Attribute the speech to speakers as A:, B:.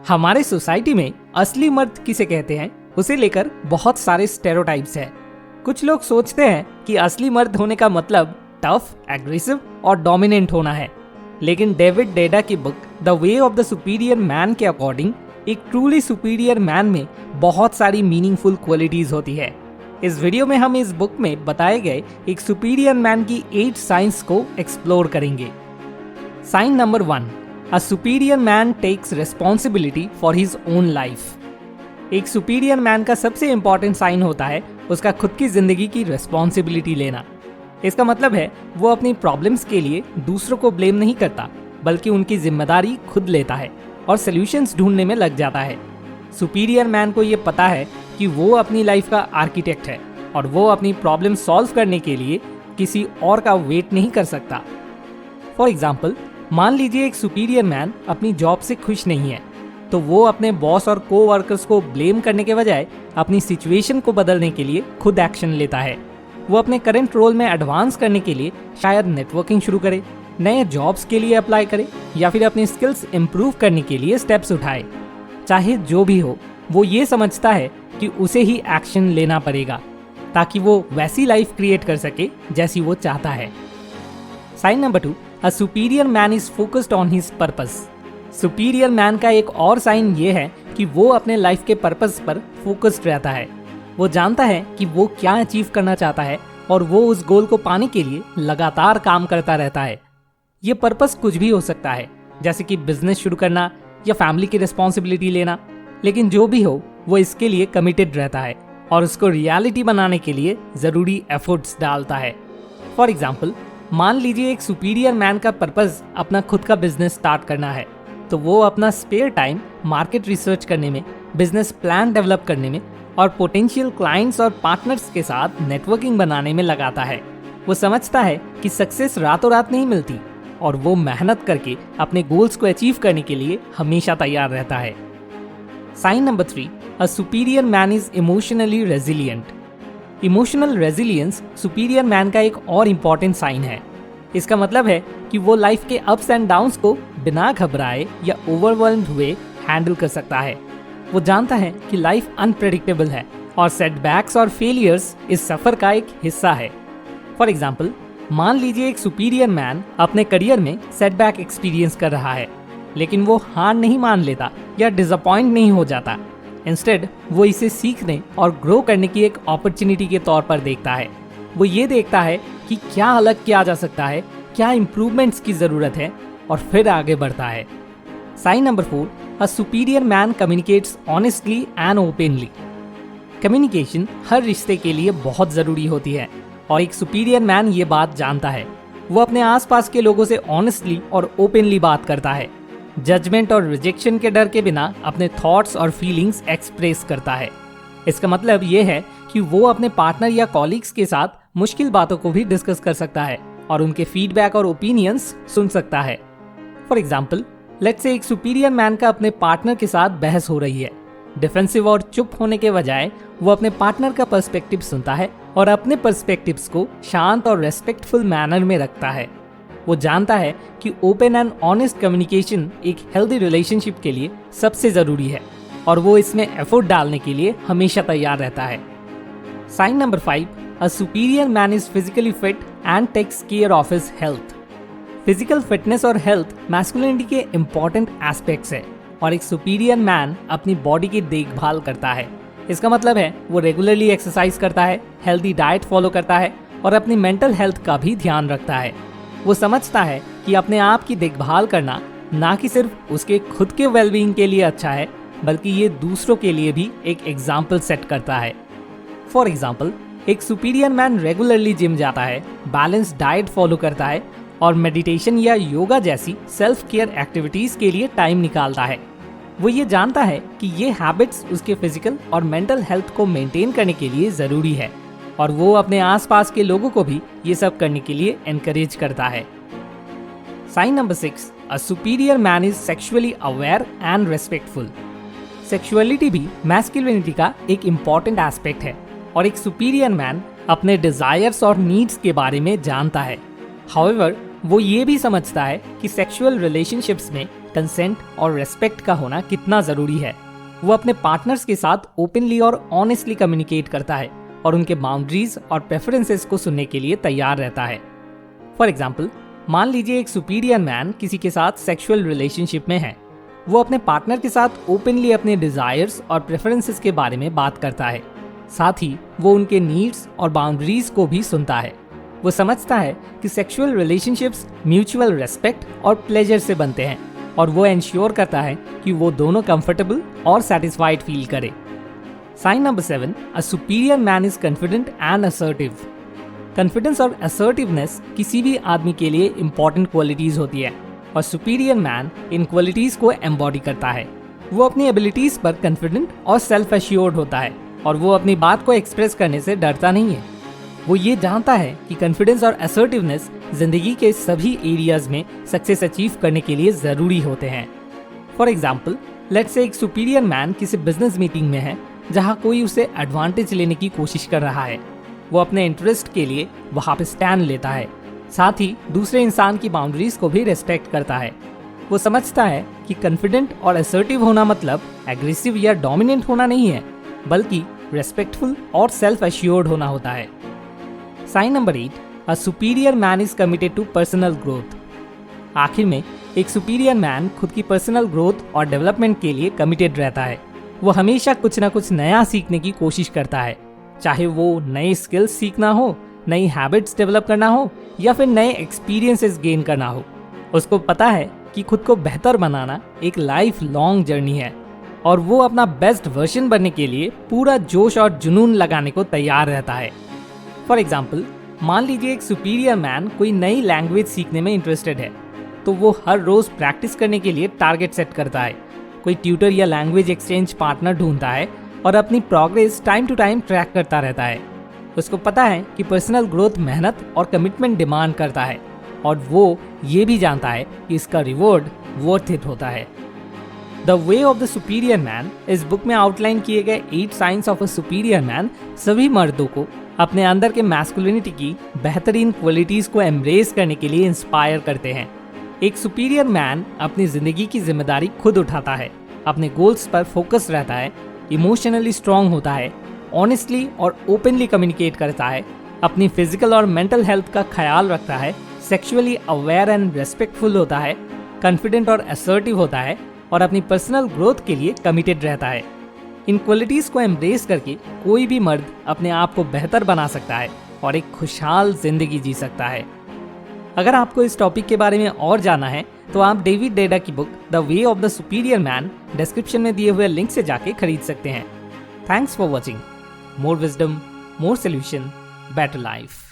A: हमारे सोसाइटी में असली मर्द किसे कहते हैं उसे लेकर बहुत सारे स्टेरियोटाइप्स हैं। कुछ लोग सोचते हैं कि असली मर्द होने का मतलब टफ, एग्रेसिव और डोमिनेंट होना है, लेकिन डेविड डेडा की book the way of the superior man के अकॉर्डिंग एक ट्रूली सुपीरियर मैन में बहुत सारी मीनिंगफुल क्वालिटीज होती है। इस वीडियो में हम इस बुक में बताए गए एक सुपीरियर मैन की 8 साइंस को एक्सप्लोर करेंगे। Sign number 1, a superior man takes responsibility for his own life. एक सुपीरियर मैन का सबसे इंपॉर्टेंट साइन होता है उसका खुद की जिंदगी की रिस्पॉन्सिबिलिटी लेना। इसका मतलब है वो अपनी प्रॉब्लम्स के लिए दूसरों को ब्लेम नहीं करता, बल्कि उनकी जिम्मेदारी खुद लेता है और सॉल्यूशंस ढूंढने में लग जाता है। सुपीरियर मैन को ये पता है कि वो अपनी लाइफ का आर्किटेक्ट है और वो अपनी प्रॉब्लम सॉल्व करने के लिए किसी और का वेट नहीं कर सकता। फॉर एग्जाम्पल, मान लीजिए एक सुपीरियर मैन अपनी जॉब से खुश नहीं है, तो वो अपने बॉस और कोवर्कर्स को ब्लेम करने के बजाय अपनी सिचुएशन को बदलने के लिए खुद एक्शन लेता है। वो अपने करंट रोल में एडवांस करने के लिए शायद नेटवर्किंग शुरू करे, नए जॉब्स के लिए अप्लाई करे या फिर अपनी स्किल्स इंप्रूव करने के लिए स्टेप्स उठाए। चाहे जो भी हो, वो ये समझता है कि उसे ही एक्शन लेना पड़ेगा ताकि वो वैसी लाइफ क्रिएट कर सके जैसी वो चाहता है। Sign number 2, a superior man is focused on his purpose. Superior man का एक और साइन ये है कि वो अपने लाइफ के पर्पस पर फोकस्ड रहता है। वो जानता है कि वो क्या अचीव करना चाहता है और वो उस गोल को पाने के लिए लगातार काम करता रहता है। ये पर्पस कुछ भी हो सकता है, जैसे कि बिजनेस शुरू करना या फैमिली की रिस्पॉन्सिबिलिटी लेना, लेकिन जो भी हो वो इसके लिए कमिटेड रहता है और उसको रियलिटी बनाने के लिए ज़रूरी एफर्ट्स डालता है। फॉर एग्जाम्पल, मान लीजिए एक सुपीरियर मैन का पर्पस अपना खुद का बिजनेस स्टार्ट करना है, तो वो अपना स्पेयर टाइम मार्केट रिसर्च करने में, बिजनेस प्लान डेवलप करने में और पोटेंशियल क्लाइंट्स और पार्टनर्स के साथ नेटवर्किंग बनाने में लगाता है। वो समझता है कि सक्सेस रातों रात नहीं मिलती और वो मेहनत करके अपने गोल्स को अचीव करने के लिए हमेशा तैयार रहता है। Sign number 3, a superior man is emotionally resilient. Emotional resilience superior man का एक और इम्पॉर्टेंट साइन है। इसका मतलब है कि वो लाइफ के अप्स एंड डाउन्स को बिना घबराए या ओवरवेल्म्ड हुए हैंडल कर सकता है। वो जानता है कि लाइफ अनप्रेडिक्टेबल है और सेटबैक्स और फेलियर्स इस सफर का एक हिस्सा है। फॉर एग्जाम्पल, मान लीजिए एक सुपीरियर मैन अपने करियर में सेटबैक एक्सपीरियंस कर रहा है, लेकिन वो हार नहीं मान लेता या डिसअपॉइंट नहीं हो जाता। इंस्टेड वो इसे सीखने और ग्रो करने की एक अपॉर्चुनिटी के तौर पर देखता है। वो ये देखता है कि क्या अलग किया जा सकता है, क्या इम्प्रूवमेंट्स की ज़रूरत है और फिर आगे बढ़ता है। Sign number 4, a superior man communicates honestly and openly. Communication हर रिश्ते के लिए बहुत ज़रूरी होती है और एक सुपीरियर मैन ये बात जानता है। वो अपने आसपास के लोगों से ऑनेस्टली और ओपनली बात करता है, जजमेंट और रिजेक्शन के डर के बिना अपने थॉट्स और फीलिंग्स एक्सप्रेस करता है। इसका मतलब ये है कि वो अपने पार्टनर या कॉलीग्स के साथ मुश्किल बातों को भी डिस्कस कर सकता है और उनके फीडबैक और ओपिनियंस सुन सकता है। फॉर एग्जाम्पल, लेट्स से एक सुपीरियर मैन का अपने पार्टनर के साथ बहस हो रही है। डिफेंसिव और चुप होने के बजाय वो अपने पार्टनर का पर्सपेक्टिव सुनता है और अपने पर्सपेक्टिव्स को शांत और रेस्पेक्टफुल मैनर में रखता है। वो जानता है कि ओपन एंड ऑनेस्ट कम्युनिकेशन एक हेल्दी रिलेशनशिप के लिए सबसे ज़रूरी है और वो इसमें एफर्ट डालने के लिए हमेशा तैयार रहता है। Sign number 5, a superior man is physically fit and takes care of his health. Physical fitness और हेल्थ मैस्कुलिनिटी के इम्पॉर्टेंट एस्पेक्ट्स है और एक सुपीरियर मैन अपनी बॉडी की देखभाल करता है। इसका मतलब है वो रेगुलरली एक्सरसाइज करता है, हेल्दी डाइट फॉलो करता है और अपनी मेंटल हेल्थ का भी ध्यान रखता है। वो समझता है कि अपने आप की देखभाल करना ना कि सिर्फ उसके खुद के वेलबीइंग के लिए अच्छा है, बल्कि ये दूसरों के लिए भी एक एग्जाम्पल सेट करता है। फॉर एग्जाम्पल, एक सुपीरियर मैन रेगुलरली जिम जाता है, बैलेंस डाइट फॉलो करता है और मेडिटेशन या योगा जैसी सेल्फ केयर एक्टिविटीज के लिए टाइम निकालता है। वो ये जानता है कि ये हैबिट्स उसके फिजिकल और मेंटल हेल्थ को मेंटेन करने के लिए ज़रूरी है और वो अपने आसपास के लोगों को भी ये सब करने के लिए एनकरेज करता है। Sign number 6, a superior man is sexually aware and respectful. Sexuality भी मैस्कुलिनिटी का एक इम्पॉर्टेंट एस्पेक्ट है और एक सुपीरियर मैन अपने डिजायर्स और नीड्स के बारे में जानता है। हाउएवर, वो ये भी समझता है कि सेक्सुअल रिलेशनशिप्स में कंसेंट और रेस्पेक्ट का होना कितना जरूरी है। वो अपने पार्टनर्स के साथ ओपनली और ऑनेस्टली कम्युनिकेट करता है और उनके बाउंड्रीज और प्रेफरेंसेस को सुनने के लिए तैयार रहता है। फॉर एग्जाम्पल, मान लीजिए एक सुपीरियर मैन किसी के साथ सेक्सुअल रिलेशनशिप में है। वो अपने पार्टनर के साथ ओपनली अपने डिजायर्स और प्रेफरेंसेस के बारे में बात करता है। साथ ही वो उनके नीड्स और बाउंड्रीज को भी सुनता है। वो समझता है कि सेक्सुअल रिलेशनशिप्स म्यूचुअल रेस्पेक्ट और प्लेजर से बनते हैं और वो एंश्योर करता है कि वो दोनों कंफर्टेबल और सेटिस्फाइड फील करे। Sign number 7, a superior man is confident and assertive. Confidence और असर्टिवनेस किसी भी आदमी के लिए इंपॉर्टेंट क्वालिटीज होती है और सुपीरियर मैन इन क्वालिटीज को एम्बॉडी करता है। वो अपनी एबिलिटीज पर कॉन्फिडेंट और सेल्फ एश्योर्ड होता है और वो अपनी बात को एक्सप्रेस करने से डरता नहीं है। वो ये जानता है कि कॉन्फिडेंस और असर्टिवनेस जिंदगी के सभी एरियाज में सक्सेस अचीव करने के लिए जरूरी होते हैं। फॉर एग्जाम्पल, लेट्स से एक सुपीरियर मैन किसी बिजनेस मीटिंग में है जहाँ कोई उसे एडवांटेज लेने की कोशिश कर रहा है। वो अपने इंटरेस्ट के लिए वहाँ पे स्टैंड लेता है, साथ ही दूसरे इंसान की बाउंड्रीज को भी रेस्पेक्ट करता है। वो समझता है कि कॉन्फिडेंट और असर्टिव होना मतलब एग्रेसिव या डोमिनेंट होना नहीं है, बल्कि रेस्पेक्टफुल और सेल्फ एश्योर्ड होना होता है। Sign number 8, a superior man is committed to personal growth. आखिर में एक सुपीरियर मैन खुद की पर्सनल ग्रोथ और डेवलपमेंट के लिए कमिटेड रहता है। वो हमेशा कुछ ना कुछ नया सीखने की कोशिश करता है, चाहे वो नए स्किल्स सीखना हो, नई हैबिट्स डेवलप करना हो या फिर नए एक्सपीरियंसेस गेन करना हो। उसको पता है कि खुद को बेहतर बनाना एक लाइफ लॉन्ग जर्नी है और वो अपना बेस्ट वर्जन बनने के लिए पूरा जोश और जुनून लगाने को तैयार रहता है। फॉर एग्जाम्पल, मान लीजिए एक सुपीरियर मैन कोई नई लैंग्वेज सीखने में इंटरेस्टेड है, तो वो हर रोज प्रैक्टिस करने के लिए टारगेट सेट करता है, कोई ट्यूटर या लैंग्वेज एक्सचेंज पार्टनर ढूंढता है और अपनी progress time to time track करता रहता है। उसको पता है कि पर्सनल ग्रोथ मेहनत और कमिटमेंट डिमांड करता है और वो ये भी जानता है कि इसका रिवॉर्ड वर्थ इट होता है। The way of the superior man इस बुक में आउटलाइन किए गए 8 science of a superior man सभी मर्दों को अपने अंदर के मैस्कुलिनिटी की बेहतरीन क्वालिटीज को एम्ब्रेस करने के लिए इंस्पायर करते हैं। एक सुपीरियर मैन अपनी जिंदगी की जिम्मेदारी खुद उठाता है, अपने गोल्स पर फोकस रहता है, इमोशनली स्ट्रांग होता है, ऑनेस्टली और ओपनली कम्युनिकेट करता है, अपनी फिजिकल और मेंटल हेल्थ का ख्याल रखता है, सेक्सुअली अवेयर एंड रेस्पेक्टफुल होता है, कॉन्फिडेंट और असर्टिव होता है और अपनी पर्सनल ग्रोथ के लिए कमिटेड रहता है। इन क्वालिटीज को एम्ब्रेस करके कोई भी मर्द अपने आप को बेहतर बना सकता है और एक खुशहाल जिंदगी जी सकता है। अगर आपको इस टॉपिक के बारे में और जानना है तो आप डेविड डेडा की book the way of the superior man description में दिए हुए लिंक से जाके खरीद सकते हैं। Thanks for watching. More wisdom, more solution, better life.